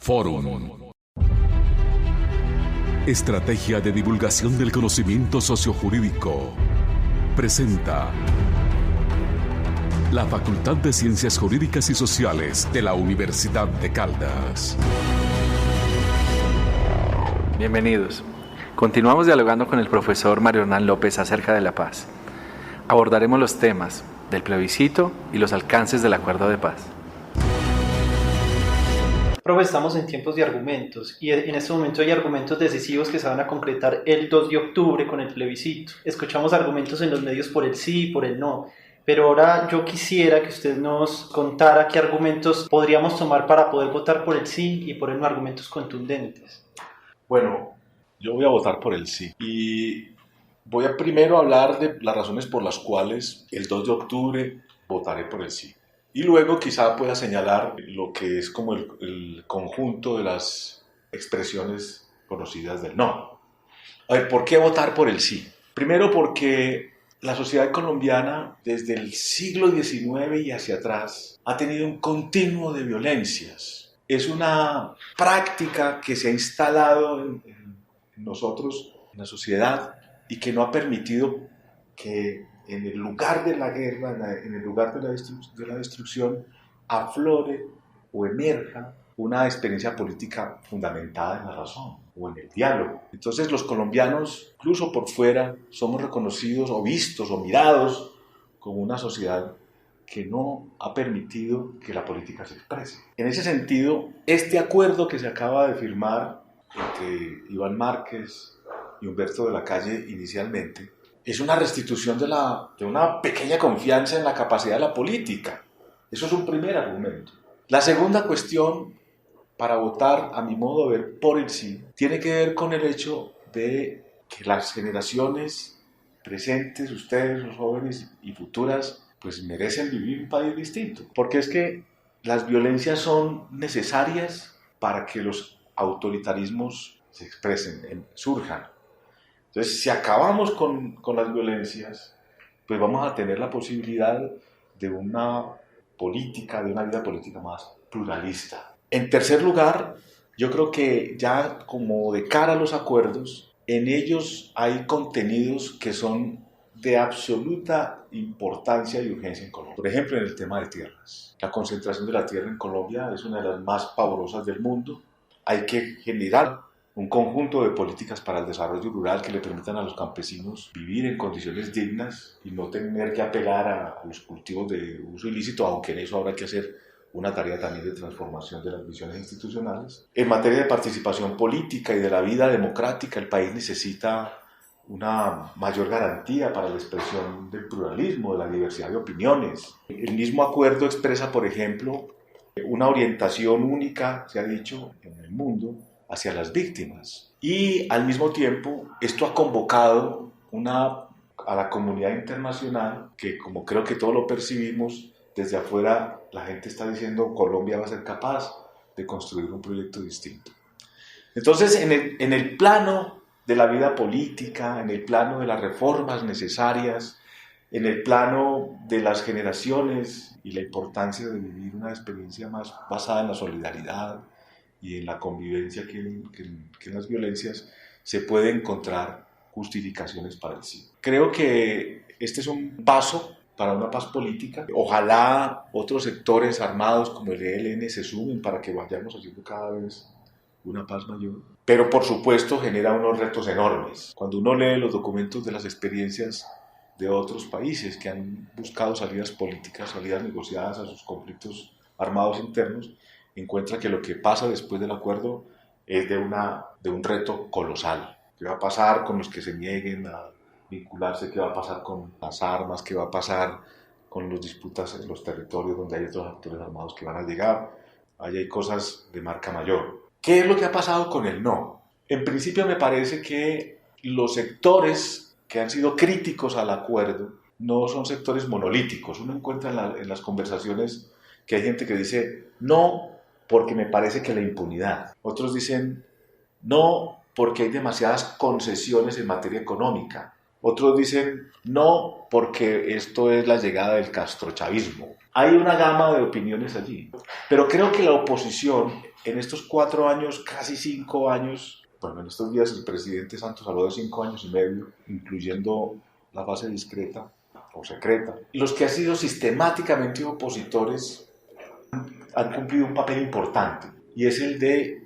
Fórum. Estrategia de divulgación del conocimiento sociojurídico. Presenta la Facultad de Ciencias Jurídicas y Sociales de la Universidad de Caldas. Bienvenidos. Continuamos dialogando con el profesor Mario Hernán López acerca de la paz. Abordaremos los temas del plebiscito y los alcances del acuerdo de paz. Profe, estamos en tiempos de argumentos y en este momento hay argumentos decisivos que se van a concretar el 2 de octubre con el plebiscito. Escuchamos argumentos en los medios por el sí y por el no, pero ahora yo quisiera que usted nos contara qué argumentos podríamos tomar para poder votar por el sí y por el no, argumentos contundentes. Bueno, yo voy a votar por el sí y voy a primero hablar de las razones por las cuales el 2 de octubre votaré por el sí. Y luego quizá pueda señalar lo que es como el conjunto de las expresiones conocidas del no. A ver, ¿por qué votar por el sí? Primero porque la sociedad colombiana desde el siglo XIX y hacia atrás ha tenido un continuo de violencias. Es una práctica que se ha instalado en nosotros, en la sociedad, y que no ha permitido que en el lugar de la guerra, en el lugar de la destrucción, aflore o emerja una experiencia política fundamentada en la razón o en el diálogo. Entonces los colombianos, incluso por fuera, somos reconocidos o vistos o mirados como una sociedad que no ha permitido que la política se exprese. En ese sentido, este acuerdo que se acaba de firmar entre Iván Márquez y Humberto de la Calle inicialmente, es una restitución de una pequeña confianza en la capacidad de la política. Eso es un primer argumento. La segunda cuestión, para votar, a mi modo de ver, por el sí, tiene que ver con el hecho de que las generaciones presentes, ustedes, los jóvenes y futuras, pues merecen vivir un país distinto. Porque es que las violencias son necesarias para que los autoritarismos se expresen, surjan. Entonces, si acabamos con las violencias, pues vamos a tener la posibilidad de una vida política más pluralista. En tercer lugar, yo creo que ya como de cara a los acuerdos, en ellos hay contenidos que son de absoluta importancia y urgencia en Colombia. Por ejemplo, en el tema de tierras. La concentración de la tierra en Colombia es una de las más pavorosas del mundo. Hay que generar un conjunto de políticas para el desarrollo rural que le permitan a los campesinos vivir en condiciones dignas y no tener que apelar a los cultivos de uso ilícito, aunque en eso habrá que hacer una tarea también de transformación de las visiones institucionales. En materia de participación política y de la vida democrática, el país necesita una mayor garantía para la expresión del pluralismo, de la diversidad de opiniones. El mismo acuerdo expresa, por ejemplo, una orientación única, se ha dicho, en el mundo, hacia las víctimas. Y al mismo tiempo, esto ha convocado a la comunidad internacional, que como creo que todos lo percibimos, desde afuera la gente está diciendo Colombia va a ser capaz de construir un proyecto distinto. Entonces, en el plano de la vida política, en el plano de las reformas necesarias, en el plano de las generaciones y la importancia de vivir una experiencia más basada en la solidaridad y en la convivencia que en las violencias, se puede encontrar justificaciones para el sí. Creo que este es un paso para una paz política. Ojalá otros sectores armados como el ELN se sumen para que vayamos haciendo cada vez una paz mayor. Pero por supuesto genera unos retos enormes. Cuando uno lee los documentos de las experiencias de otros países que han buscado salidas políticas, salidas negociadas a sus conflictos armados internos, encuentra que lo que pasa después del acuerdo es de un reto colosal. ¿Qué va a pasar con los que se nieguen a vincularse? ¿Qué va a pasar con las armas? ¿Qué va a pasar con las disputas en los territorios donde hay otros actores armados que van a llegar? Ahí hay cosas de marca mayor. ¿Qué es lo que ha pasado con el no? En principio me parece que los sectores que han sido críticos al acuerdo no son sectores monolíticos. Uno encuentra en las conversaciones que hay gente que dice no porque me parece que la impunidad. Otros dicen no porque hay demasiadas concesiones en materia económica. Otros dicen no, porque esto es la llegada del castrochavismo. Hay una gama de opiniones allí. Pero creo que la oposición en estos 4 años, casi 5 años, bueno, en estos días el presidente Santos habló de 5 años y medio, incluyendo la fase discreta o secreta. Los que han sido sistemáticamente opositores han cumplido un papel importante, y es el de,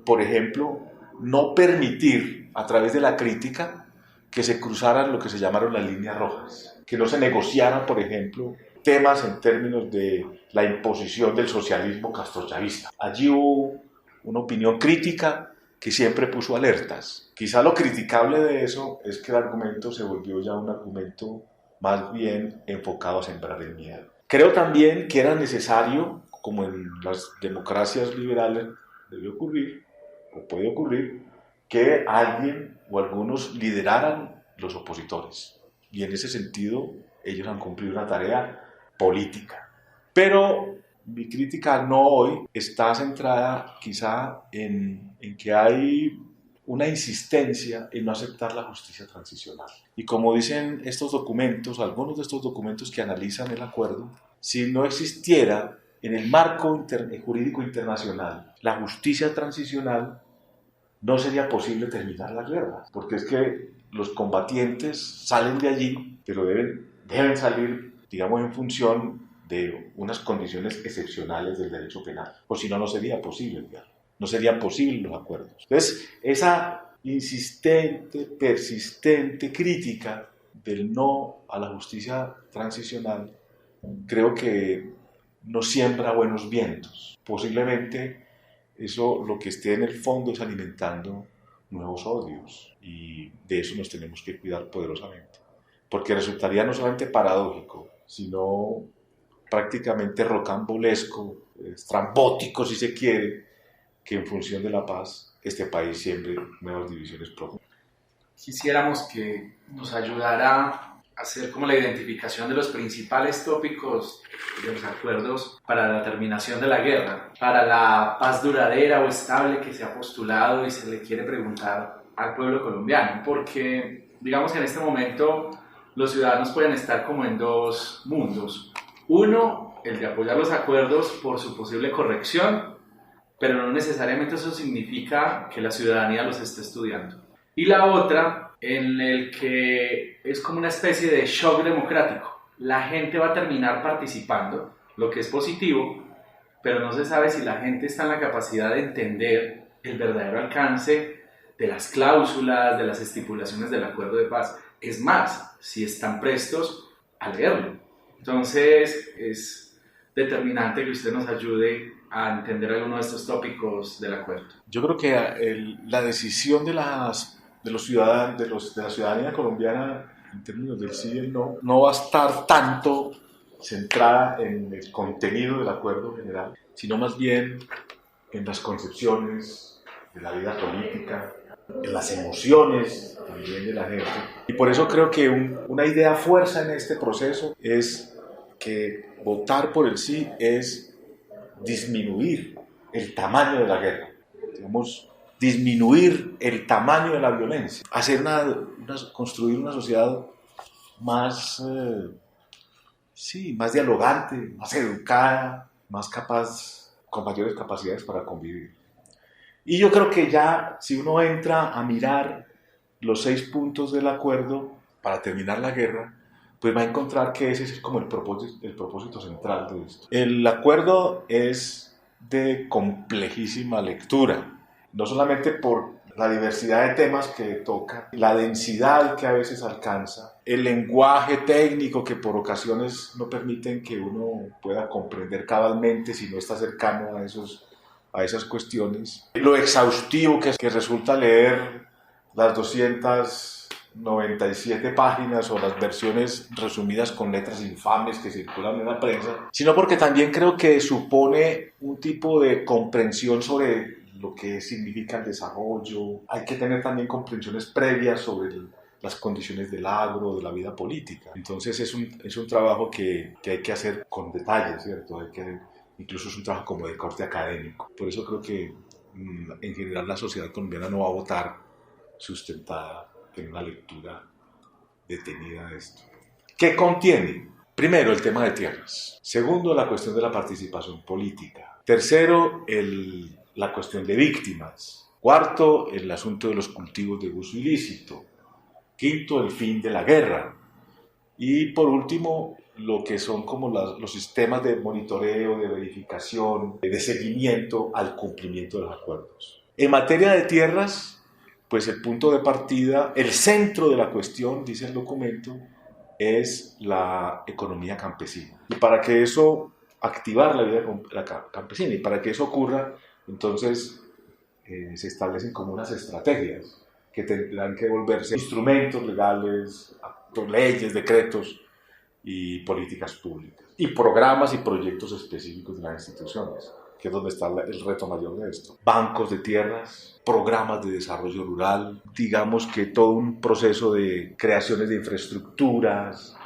por ejemplo, no permitir a través de la crítica que se cruzaran lo que se llamaron las líneas rojas, que no se negociaran, por ejemplo, temas en términos de la imposición del socialismo castrochavista. Allí hubo una opinión crítica que siempre puso alertas. Quizá lo criticable de eso es que el argumento se volvió ya un argumento más bien enfocado a sembrar el miedo. Creo también que era necesario, como en las democracias liberales debe ocurrir, o puede ocurrir, que alguien o algunos lideraran los opositores. Y en ese sentido, ellos han cumplido una tarea política. Pero mi crítica no hoy está centrada quizá en que hay una insistencia en no aceptar la justicia transicional. Y como dicen estos documentos, algunos de estos documentos que analizan el acuerdo, si no existiera en el marco jurídico internacional la justicia transicional, no sería posible terminar la guerra, porque es que los combatientes salen de allí, pero deben salir, digamos, en función de unas condiciones excepcionales del derecho penal, o si no, no sería posible el diálogo, no serían posibles los acuerdos. Entonces, esa insistente, persistente crítica del no a la justicia transicional, creo que no siembra buenos vientos. Posiblemente eso lo que esté en el fondo es alimentando nuevos odios, y de eso nos tenemos que cuidar poderosamente, porque resultaría no solamente paradójico, sino prácticamente rocambolesco, estrambótico si se quiere, que en función de la paz este país siembre nuevas divisiones profundas. Quisiéramos que nos ayudara a hacer como la identificación de los principales tópicos de los acuerdos para la terminación de la guerra, para la paz duradera o estable que se ha postulado y se le quiere preguntar al pueblo colombiano, porque digamos que en este momento los ciudadanos pueden estar como en dos mundos. Uno, el de apoyar los acuerdos por su posible corrección, pero no necesariamente eso significa que la ciudadanía los esté estudiando. Y la otra, en el que es como una especie de shock democrático. La gente va a terminar participando, lo que es positivo, pero no se sabe si la gente está en la capacidad de entender el verdadero alcance de las cláusulas, de las estipulaciones del acuerdo de paz. Es más, si están prestos a leerlo. Entonces, es determinante que usted nos ayude a entender alguno de estos tópicos del acuerdo. Yo creo que la decisión de la ciudadanía colombiana en términos del sí y el no va a estar tanto centrada en el contenido del acuerdo general, sino más bien en las concepciones de la vida política, en las emociones también de la gente. Y por eso creo que una idea fuerza en este proceso es que votar por el sí es disminuir el tamaño de la guerra, digamos, disminuir el tamaño de la violencia, construir una sociedad más, más dialogante, más educada, más capaz, con mayores capacidades para convivir. Y yo creo que ya si uno entra a mirar los 6 puntos del acuerdo para terminar la guerra, pues va a encontrar que ese es como el propósito central de esto. El acuerdo es de complejísima lectura, no solamente por la diversidad de temas que toca, la densidad que a veces alcanza, el lenguaje técnico que por ocasiones no permiten que uno pueda comprender cabalmente si no está cercano a esas cuestiones, lo exhaustivo que resulta leer las 297 páginas o las versiones resumidas con letras infames que circulan en la prensa, sino porque también creo que supone un tipo de comprensión sobre lo que significa el desarrollo. Hay que tener también comprensiones previas sobre las condiciones del agro, de la vida política. Entonces es un trabajo que hay que hacer con detalle, ¿cierto? Incluso es un trabajo como de corte académico. Por eso creo que en general la sociedad colombiana no va a votar sustentada en una lectura detenida esto. ¿Qué contiene? Primero, el tema de tierras. Segundo, la cuestión de la participación política. Tercero, la cuestión de víctimas. Cuarto, el asunto de los cultivos de uso ilícito. Quinto, el fin de la guerra. Y por último, lo que son como los sistemas de monitoreo, de verificación, de seguimiento al cumplimiento de los acuerdos. En materia de tierras, pues el punto de partida, el centro de la cuestión, dice el documento, es la economía campesina. Y para que eso, activar la vida campesina, y para que eso ocurra, entonces se establecen como unas estrategias que tendrán que volverse instrumentos legales, leyes, decretos y políticas públicas, y programas y proyectos específicos de las instituciones, que es donde está el reto mayor de esto. Bancos de tierras, programas de desarrollo rural, digamos que todo un proceso de creaciones de infraestructuras,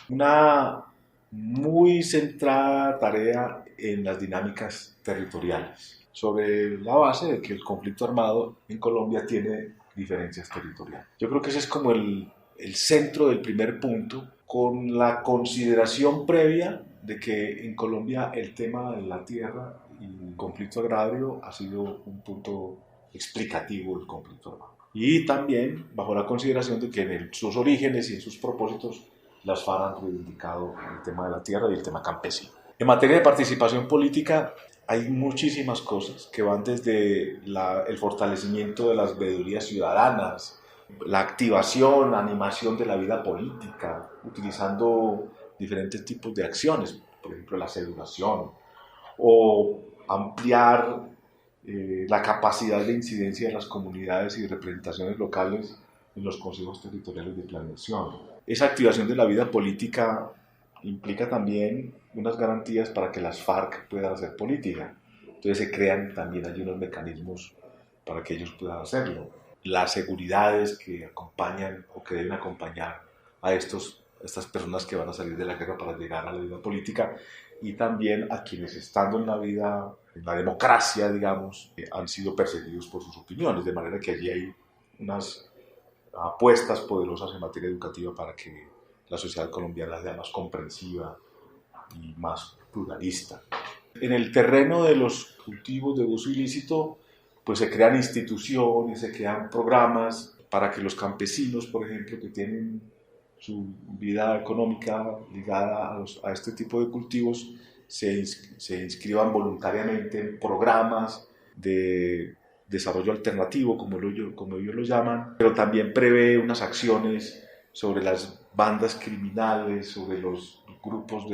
una muy centrada tarea en las dinámicas territoriales, sobre la base de que el conflicto armado en Colombia tiene diferencias territoriales. Yo creo que ese es como el centro del primer punto, con la consideración previa de que en Colombia el tema de la tierra y el conflicto agrario ha sido un punto explicativo del conflicto armado. Y también bajo la consideración de que en sus orígenes y en sus propósitos las FARC han reivindicado el tema de la tierra y el tema campesino. En materia de participación política hay muchísimas cosas que van desde el fortalecimiento de las veedurías ciudadanas, la activación, animación de la vida política, utilizando diferentes tipos de acciones, por ejemplo la cedulación, o ampliar la capacidad de incidencia de las comunidades y representaciones locales en los consejos territoriales de planeación. Esa activación de la vida política implica también unas garantías para que las FARC puedan hacer política. Entonces se crean también allí unos mecanismos para que ellos puedan hacerlo. Las seguridades que acompañan o que deben acompañar a estas personas que van a salir de la guerra para llegar a la vida política, y también a quienes estando en la vida, en la democracia, digamos, han sido perseguidos por sus opiniones, de manera que allí hay unas apuestas poderosas en materia educativa para que la sociedad colombiana sea más comprensiva y más pluralista. En el terreno de los cultivos de uso ilícito, pues se crean instituciones, se crean programas para que los campesinos, por ejemplo, que tienen su vida económica ligada a este tipo de cultivos, se inscriban voluntariamente en programas de desarrollo alternativo, como ellos lo llaman, pero también prevé unas acciones sobre las bandas criminales, sobre los grupos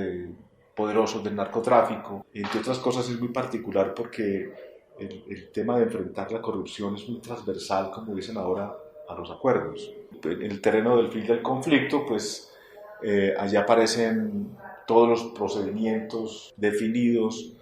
poderosos del narcotráfico. Entre otras cosas es muy particular porque el tema de enfrentar la corrupción es muy transversal, como dicen ahora, a los acuerdos. En el terreno del fin del conflicto, pues allá aparecen todos los procedimientos definidos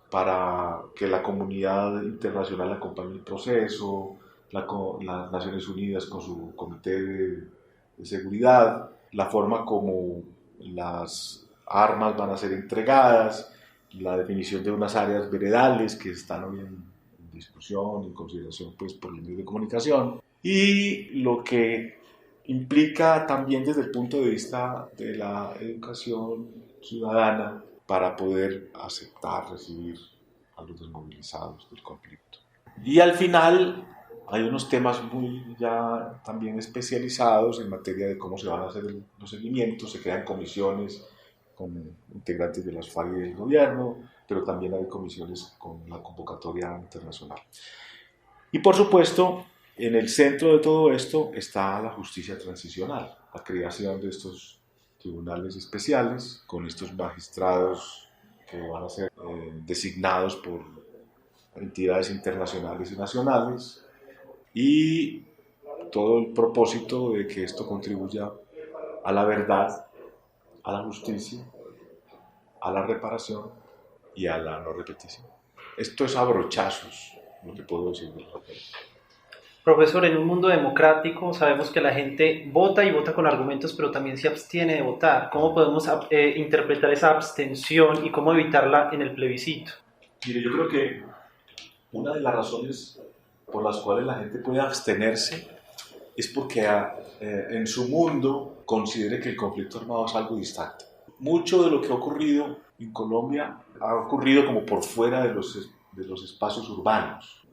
para que la comunidad internacional acompañe el proceso, las Naciones Unidas con su comité de seguridad, la forma como las armas van a ser entregadas, la definición de unas áreas veredales que están hoy en discusión, en consideración pues, por los medios de comunicación, y lo que implica también desde el punto de vista de la educación ciudadana para poder aceptar, recibir a los desmovilizados del conflicto. Y al final hay unos temas muy ya también especializados en materia de cómo se van a hacer los seguimientos, se crean comisiones con integrantes de las FARC y del gobierno, pero también hay comisiones con la convocatoria internacional. Y por supuesto, en el centro de todo esto está la justicia transicional, la creación de estos tribunales especiales con estos magistrados que van a ser designados por entidades internacionales y nacionales, y todo el propósito de que esto contribuya a la verdad, a la justicia, a la reparación y a la no repetición. Esto es a brochazos, lo que puedo decir del papel. Profesor, en un mundo democrático sabemos que la gente vota y vota con argumentos, pero también se abstiene de votar. ¿Cómo podemos interpretar esa abstención y cómo evitarla en el plebiscito? Mire, yo creo que una de las razones por las cuales la gente puede abstenerse es porque en su mundo considere que el conflicto armado es algo distante. Mucho de lo que ha ocurrido en Colombia ha ocurrido como por fuera de los espacios urbanos.